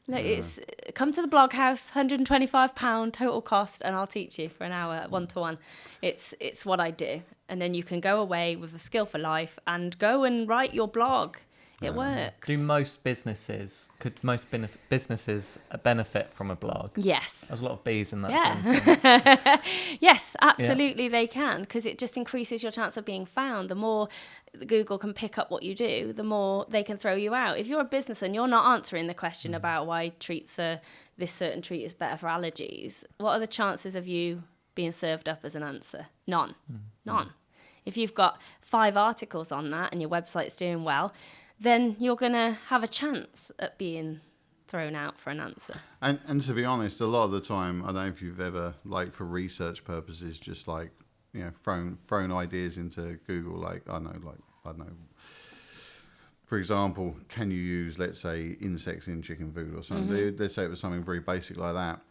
Like it's come to the blog house, £125 total cost, and I'll teach you for an hour 1-to-1. It's what I do, and then you can go away with a skill for life and go and write your blog It works. Could most businesses benefit from a blog? Yes. There's a lot of B's in that sentence. Yes, absolutely they can, because it just increases your chance of being found. The more Google can pick up what you do, the more they can throw you out. If you're a business and you're not answering the question about why this certain treat is better for allergies, what are the chances of you being served up as an answer? None. None. If you've got 5 articles on that and your website's doing well, then you're going to have a chance at being thrown out for an answer. And to be honest, a lot of the time, I don't know if you've ever, like, for research purposes, just like, you know, thrown ideas into Google, like, I don't know, for example, can you use, let's say, insects in chicken food or something? Let's say it was something very basic like that.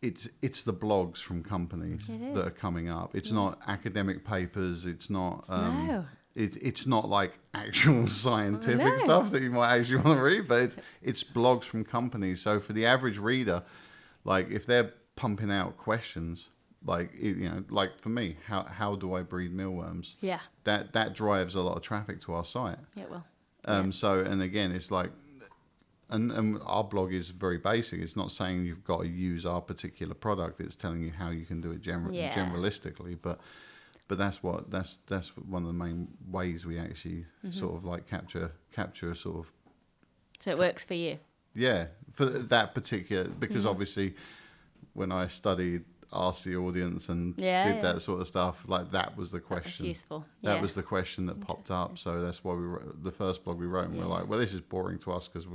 It's the blogs from companies that are coming up. It's not academic papers. It's not. No. It's not like actual scientific stuff that you might actually want to read, but it's blogs from companies. So for the average reader, like if they're pumping out questions, like, you know, like for me, how do I breed mealworms? Yeah. That drives a lot of traffic to our site. It will. So, and again, it's like, and our blog is very basic. It's not saying you've got to use our particular product. It's telling you how you can do it generalistically, but that's one of the main ways we actually sort of like capture sort of. So it works for you. Yeah, for that particular, because obviously when I asked the audience and did that sort of stuff, like that was the question. That was useful. That was the question that popped up. So that's why we wrote the first blog we wrote, and we're like, well, this is boring to us because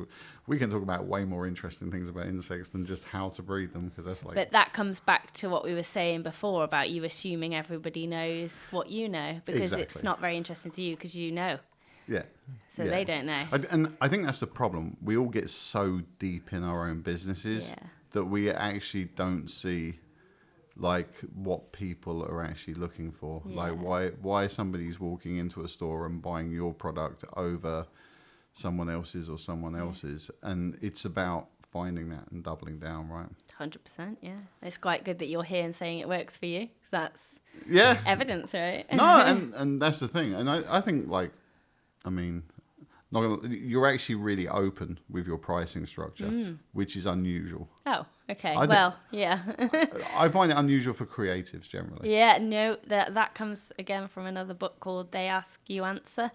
we can talk about way more interesting things about insects than just how to breed them, because that's like. But that comes back to what we were saying before about you assuming everybody knows what you know, because it's not very interesting to you because you know. Yeah. So they don't know. And I think that's the problem. We all get so deep in our own businesses that we actually don't see like what people are actually looking for. Like why somebody's walking into a store and buying your product over someone else's or someone else's. And it's about finding that and doubling down, right? 100%, yeah. It's quite good that you're here and saying it works for you, 'cause that's evidence, right? No, and that's the thing. And I think, like, I mean, you're actually really open with your pricing structure, which is unusual. Oh, okay. Yeah. I find it unusual for creatives generally. Yeah, no, that comes again from another book called They Ask, You Answer.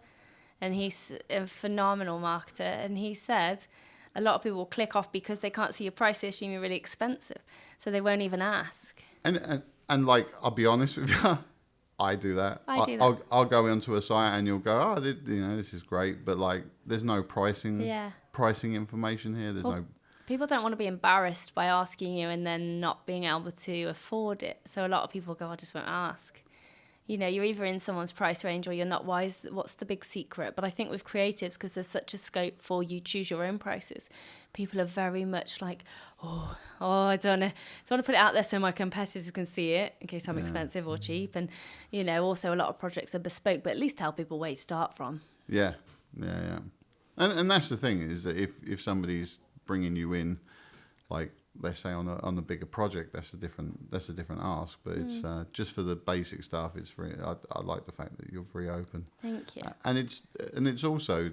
And he's a phenomenal marketer. And he said a lot of people will click off because they can't see your price. They assume you're really expensive. So they won't even ask. And like, I'll be honest with you, I do that. I'll go onto a site and you'll go, this is great, but like, there's no pricing information here. People don't want to be embarrassed by asking you and then not being able to afford it. So a lot of people go, I just won't ask. You know, you're either in someone's price range or you're not. What's the big secret? But I think with creatives, because there's such a scope for you choose your own prices, people are very much like, I don't want to put it out there so my competitors can see it in case I'm expensive or cheap. And, you know, also a lot of projects are bespoke, but at least tell people where you start from. Yeah. And that's the thing, is that if somebody's bringing you in, like, let's say on a bigger project, that's a different ask. But it's just for the basic stuff. It's very. I like the fact that you're very open. Thank you. And it's also,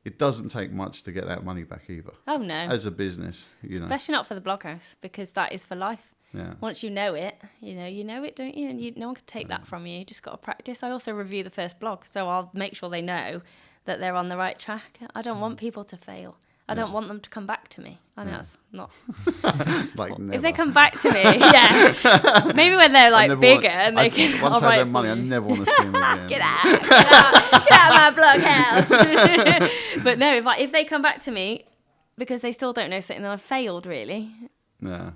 it doesn't take much to get that money back either. Oh no. As a business, especially not for the blog house, because that is for life. Yeah. Once you know it, don't you? And no one can take that from you. You just got to practice. I also review the first blog, so I'll make sure they know that they're on the right track. I don't want people to fail. I don't want them to come back to me. I know it's not. Like never. If they come back to me, maybe when they're like bigger and they can. Once I have their money, I never want to see them again. Get out of my blog house. But no, if they come back to me because they still don't know something, then I've failed really. Yeah.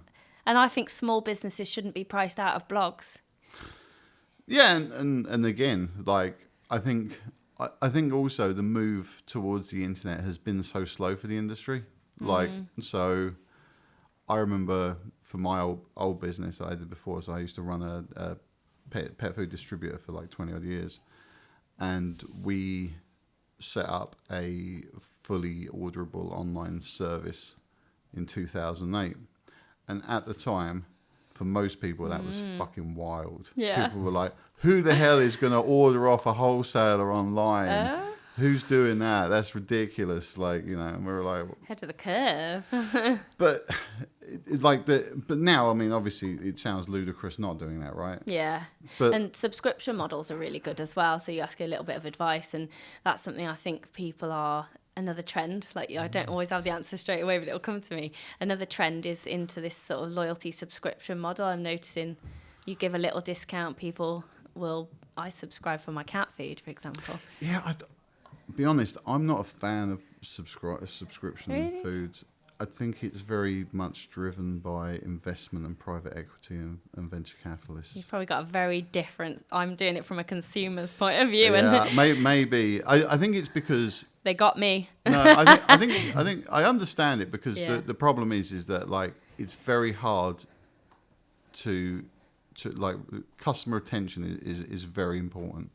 And I think small businesses shouldn't be priced out of blogs. Yeah, and again, like I think also the move towards the internet has been so slow for the industry. Like, so I remember for my old business that I did before, so I used to run a pet food distributor for like 20 odd years. And we set up a fully orderable online service in 2008. And at the time, for most people, that was fucking wild. Yeah. People were like, who the hell is going to order off a wholesaler online? Who's doing that? That's ridiculous. Like, you know, and we were like, Head of the curve. but but now, I mean, obviously it sounds ludicrous not doing that, right? Yeah. But And subscription models are really good as well. So you ask a little bit of advice, and that's something I think people are another trend. Like, I don't always have the answer straight away, but it'll come to me. Another trend is into this sort of loyalty subscription model. I'm noticing you give a little discount, I subscribe for my cat food, for example. yeah, be honest, I'm not a fan of subscription Really? foods. I think it's very much driven by investment and private equity and venture capitalists. You've probably got a very different. I'm doing it from a consumer's point of view, Yeah, and maybe. I think it's because they got me. no, I think I understand it because Yeah. the problem is that like it's very hard to like customer attention is very important.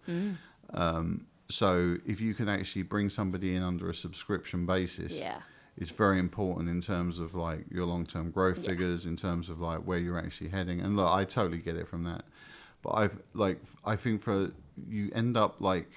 So if you can actually bring somebody in under a subscription basis, Yeah. it's very important in terms of like your long-term growth figures, in terms of like where you're actually heading. And look, I totally get it from that, but I think you end up like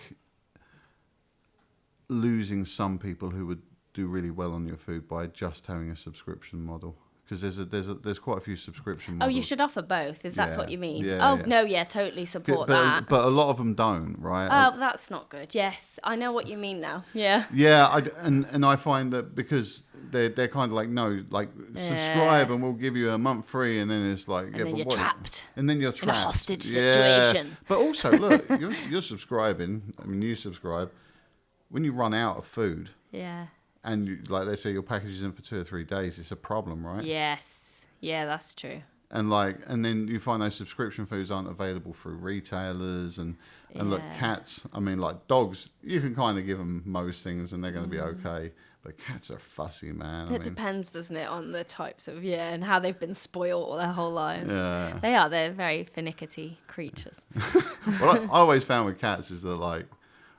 losing some people who would do really well on your food by just having a subscription model. Because there's quite a few subscription models. Oh, you should offer both, if that's Yeah. what you mean. Yeah, oh, yeah. no, yeah, totally support that. But a lot of them don't, right? Oh, that's not good. Yes, I know what you mean now. Yeah. Yeah, and I find that because they're kind of like, no, like subscribe and we'll give you a month free, and then it's like, And yeah, then but you're what? trapped. And then you're In a trapped. hostage Yeah. situation. But also, look, you're subscribing. I mean, you subscribe when you run out of food, Yeah. and you, like they say your package is in for 2 or 3 days. It's a problem, right? Yes. Yeah, that's true. And then you find those subscription foods aren't available through retailers, and look, Yeah. cats. I mean, like dogs, you can kind of give them most things and they're going to be okay. But cats are fussy, man. It depends, doesn't it, on the types of, and how they've been spoiled all their whole lives. Yeah. They're very finicky creatures. What I always found with cats is that like,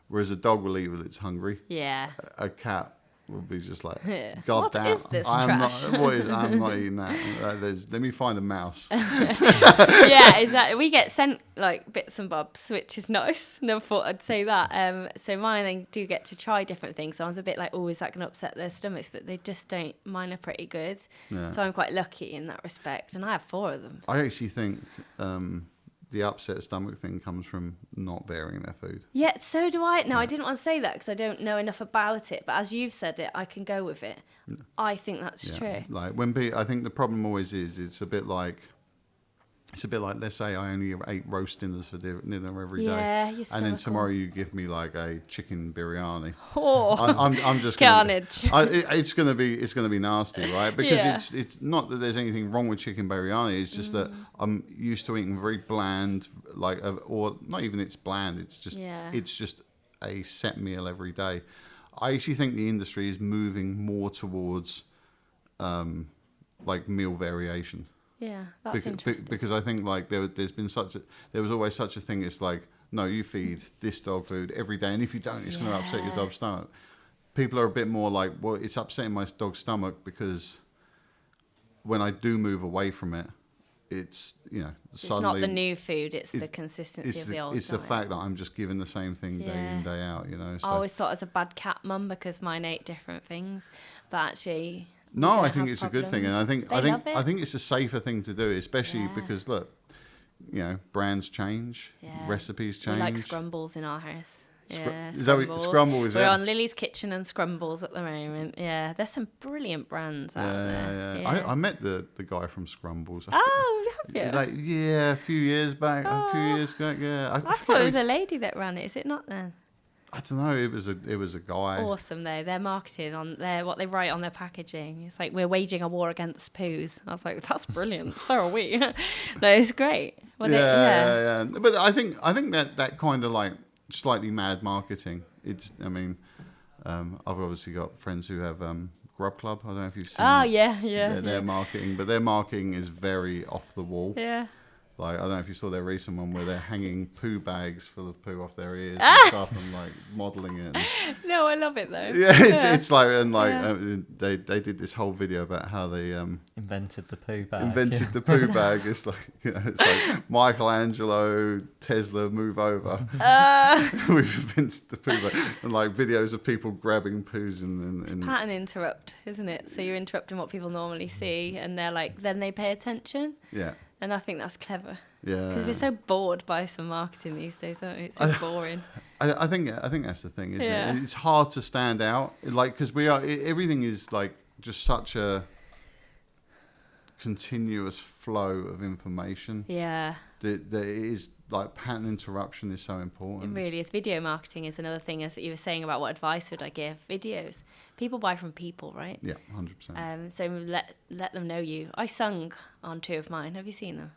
whereas a dog will eat when it's hungry, Yeah. a cat will be just like, Yeah. God What damn, is this I'm trash?" I'm not eating that. Let me find a mouse. Yeah, exactly. We get sent like bits and bobs, which is nice. Never thought I'd say that. So mine, I do get to try different things. So I was a bit like, oh, is that going to upset their stomachs? But they just don't. Mine are pretty good. Yeah. So I'm quite lucky in that respect. And I have 4 of them. I actually think the upset stomach thing comes from not varying their food. Yeah, so do I. No, I didn't want to say that because I don't know enough about it. But as you've said it, I can go with it. I think that's true. Like I think the problem always is it's a bit like let's say I only ate roast dinners for dinner every day, Yeah, your and then stomach tomorrow you give me like a chicken biryani. Oh, I'm just gonna, carnage. it's gonna be nasty, right? Because Yeah. it's not that there's anything wrong with chicken biryani. It's just that I'm used to eating very bland, or not even it's bland. It's just a set meal every day. I actually think the industry is moving more towards like meal variation. Yeah, that's interesting. Because I think like there was always such a thing. It's like, no, you feed this dog food every day, and if you don't, it's going to upset your dog's stomach. People are a bit more like, well, it's upsetting my dog's stomach because when I do move away from it, it's It's not the new food; it's the consistency of the old. It's the fact that I'm just giving the same thing day in day out. So. I always thought I was a bad cat mum because mine ate different things, but actually. No, don't I think have it's a good thing, and I think problems. They love it. it's a safer thing to do, especially because look, brands change, recipes change. We like scrumbles in our house. Yeah, is that what Scrumbles? We're on Lily's Kitchen and Scrumbles at the moment. Yeah, there's some brilliant brands out there. Yeah. I met the guy from Scrumbles. Oh, have you? Like, a few years back. Yeah. I thought it was a lady that ran it. Is it not then? I don't know. It was a guy. Awesome though. Their marketing on what they write on their packaging. It's like, we're waging a war against poos. I was like, that's brilliant. So are we. No, it's great. Yeah. But I think that kind of like slightly mad marketing. I've obviously got friends who have Grub Club. I don't know if you've seen. Oh yeah. Their marketing, but their marketing is very off the wall. Yeah. Like, I don't know if you saw their recent one where they're hanging poo bags full of poo off their ears and stuff, and like modelling it. No, I love it though. Yeah, it's like, and like they did this whole video about how they Invented the poo bag. invented the poo bag. It's like, you know, it's like Michelangelo, Tesla, move over. We've invented the poo bag, and like videos of people grabbing poos and Pattern interrupt, isn't it? So you're interrupting what people normally see, and they're like, then they pay attention. yeah. And I think that's clever. Yeah, Because we're so bored by some marketing these days, aren't we? It's so boring. I think that's the thing, isn't Yeah. it? It's hard to stand out, like, because everything is like just such a continuous flow of information. Yeah. That it is like pattern interruption is so It important. really is. Video marketing is another thing, as you were saying about what advice would I give. Videos. People buy from people, right? Yeah, 100%. So let them know you. I sung on two of mine. Have you seen them?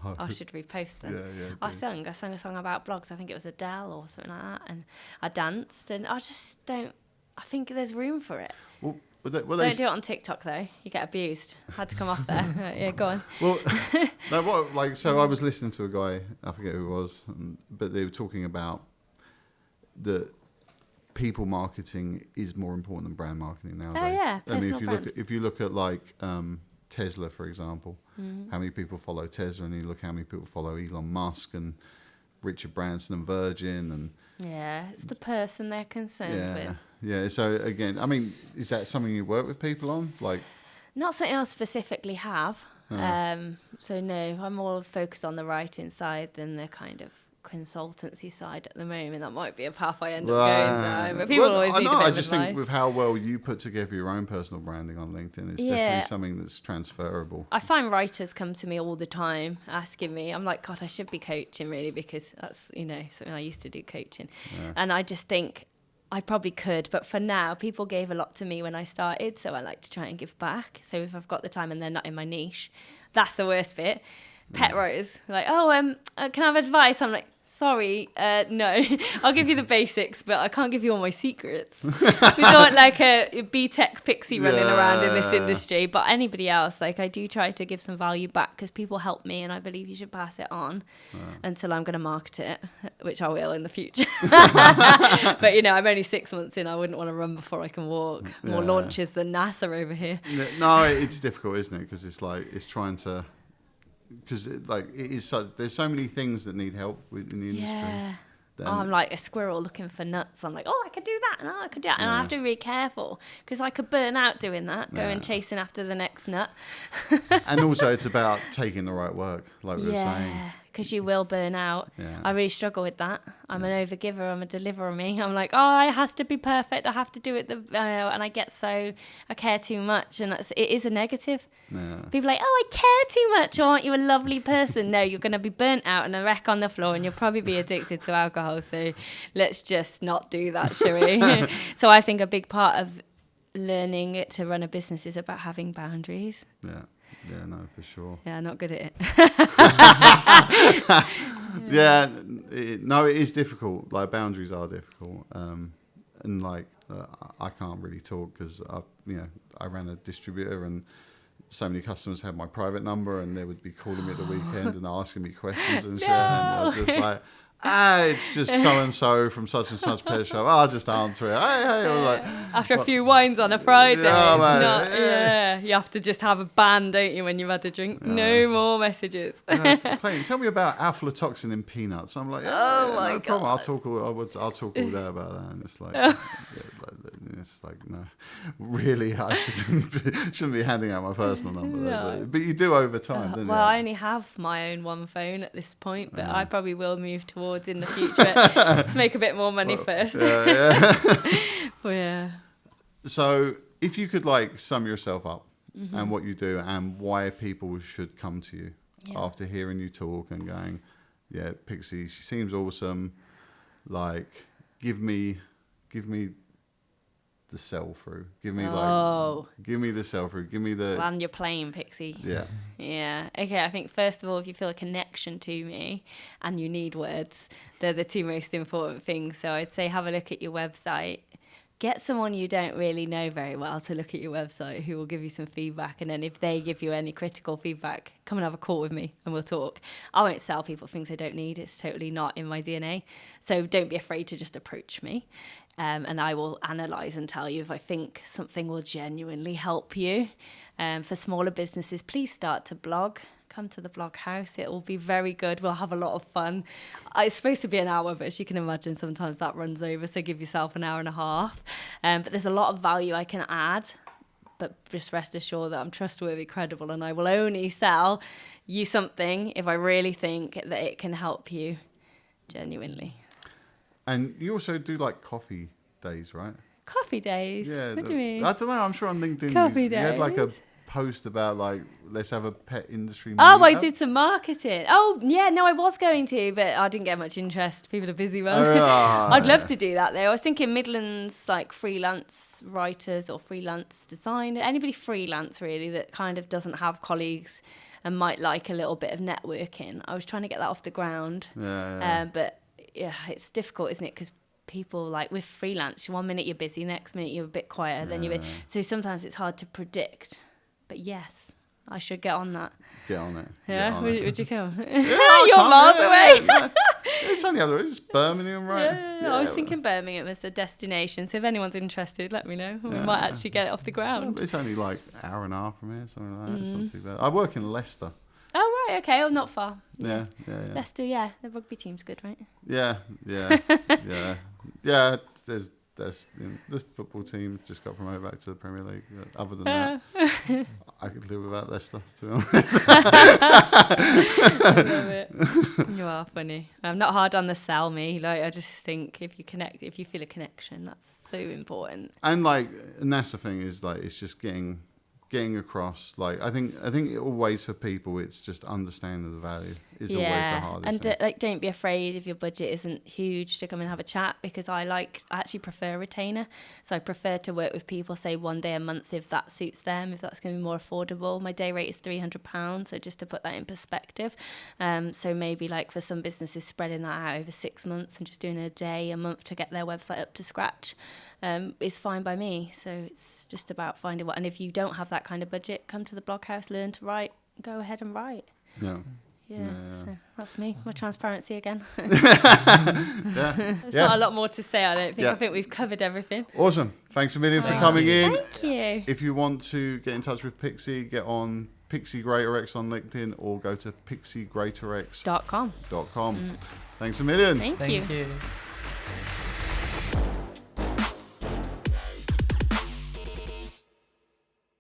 No. I should repost them. Yeah, I sang a song about blogs. I think it was Adele or something like that. And I danced, and I just don't. I think there's room for it. Well, Don't do it on TikTok though. You get abused. Had to come off there. Yeah, go on. Well, no, so I was listening to a guy, I forget who it was, but they were talking about that people marketing is more important than brand marketing nowadays. Oh yeah, I mean, personal if you look at like Tesla, for example, how many people follow Tesla, and you look how many people follow Elon Musk and Richard Branson and Virgin, and Yeah, it's the person they're concerned with. yeah. So again, I mean, is that something you work with people on? Like, Not something I specifically have. So no, I'm more focused on the writing side than the kind of consultancy side at the moment. That might be a path I end up going down. But people always need a bit I of just advice. think with how well you put together your own personal branding on LinkedIn, it's definitely something that's transferable. I find writers come to me all the time asking me. I'm like, God, I should be coaching really, because that's, you know, something I used to do, coaching. And I just think I probably could, but for now, people gave a lot to me when I started, so I like to try and give back. So if I've got the time and they're not in my niche, that's the worst bit. Pet writers, like, can I have advice? I'm like, sorry, no, I'll give you the basics, but I can't give you all my secrets. We don't like a B-Tech Pixie running around in this industry, but anybody else, like, I do try to give some value back because people help me, and I believe you should pass it on until I'm going to market it, which I will in the future. But, you know, I'm only 6 months in. I wouldn't want to run before I can walk. More launches than NASA over here. No, it's difficult, isn't it? Because it's like, it's trying to... Because like it is, there's so many things that need help in the industry. Yeah. Then, I'm like a squirrel looking for nuts. I'm like, I could do that, and I could do that. And I have to be really careful because I could burn out doing that, going chasing after the next nut. and also it's about taking the right work, like we were saying. Because you will burn out. Yeah. I really struggle with that. I'm an overgiver. I'm a deliverer. Me. I'm like, it has to be perfect. I have to do it. And I care too much, and it is a negative. Yeah. People are like, I care too much. Or aren't you a lovely person? No, you're going to be burnt out and a wreck on the floor, and you'll probably be addicted to alcohol. So let's just not do that, shall we? So I think a big part of learning it to run a business is about having boundaries. Yeah, no, for sure. Yeah, not good at it. No, it is difficult. Like, boundaries are difficult. And like, I can't really talk because I ran a distributor, and so many customers had my private number, and they would be calling me at the weekend and asking me questions and shit. And I was just like, it's just so and so from such and such pet shop. I'll just answer it. Hey. I was like, After a few wines on a Friday, Yeah, it's man, not. yeah. You have to just have a ban, don't you, when you've had a drink? No more messages. Clayton, tell me about aflatoxin in peanuts. I'm like, my no problem. I'll God. talk all day about that. And it's like, it's like, no, really, I shouldn't be handing out my personal number. No. But you do over time, don't you? Well, I only have my own one phone at this point, but I probably will move towards in the future. Let's make a bit more money first. Yeah. So if you could like sum yourself up and what you do and why people should come to you after hearing you talk and going, yeah, Pixie, she seems awesome. Like, give me the sell through. Give me the sell through. Give me the. Land your plane, Pixie. Yeah. Yeah. Okay. I think first of all, if you feel a connection to me and you need words, they're the two most important things. So I'd say have a look at your website. get someone you don't really know very well to look at your website who will give you some feedback. And then if they give you any critical feedback, come and have a call with me and we'll talk. I won't sell people things they don't need. It's totally not in my DNA. So don't be afraid to just approach me. And I will analyse and tell you if I think something will genuinely help you. For smaller businesses, please start to blog. Come to the blog house. It will be very good. We'll have a lot of fun. It's supposed to be an hour, but as you can imagine, sometimes that runs over. So give yourself an hour and a half. But there's a lot of value I can add. But just rest assured that I'm trustworthy, credible, and I will only sell you something if I really think that it can help you genuinely. And you also do like coffee days, right? Coffee days? Yeah. What do you mean? I don't know. I'm sure on LinkedIn Coffee you had like a days? post about like, let's have a pet industry Oh, I meetup. did some marketing. Oh, yeah, no, I was going to, but I didn't get much interest. People are busy, well. I'd love to do that, though. I was thinking Midlands, like freelance writers or freelance designer, anybody freelance, really, that kind of doesn't have colleagues and might like a little bit of networking. I was trying to get that off the ground. Yeah. But, yeah, it's difficult, isn't it? Because people, like with freelance, 1 minute you're busy, next minute you're a bit quieter, then you're so sometimes it's hard to predict. But yes, I should get on that. Get on it. Yeah, Get on it. would you come? Yeah, You're miles away. Yeah. It's only other way. It's Birmingham, right? Yeah, I was thinking Birmingham as a destination. So if anyone's interested, let me know. We might actually get it off the ground. It's only like an hour and a half from here, something like that. It's not too bad. I work in Leicester. Oh, right. Okay. Oh, not far. Yeah. Leicester, yeah. The rugby team's good, right? Yeah. There's this football team just got promoted back to the Premier League. Other than that, I could live without Leicester, to be honest. I love it. You are funny. I'm not hard on the sell me. Like, I just think if you feel a connection, that's so important. And like, and that's the thing is like, it's just getting across. Like, I think always for people, it's just understanding the value is always the hardest and thing. like, don't be afraid if your budget isn't huge to come and have a chat, because I actually prefer retainer. So I prefer to work with people, say 1 day a month if that suits them, if that's going to be more affordable. My day rate is £300, so just to put that in perspective. So maybe like for some businesses, spreading that out over 6 months and just doing a day a month to get their website up to scratch is fine by me. So it's just about finding what, and if you don't have that kind of budget, come to the blog house, learn to write, go ahead and write. Yeah, so that's me, my transparency again. There's not a lot more to say, I don't think. I think we've covered everything. Awesome. Thanks a million for coming in. Thank you. If you want to get in touch with Pixie, get on Pixie Greatorex on LinkedIn or go to pixiegreatorex.com. .com. Thanks a million. Thank you. Thank you.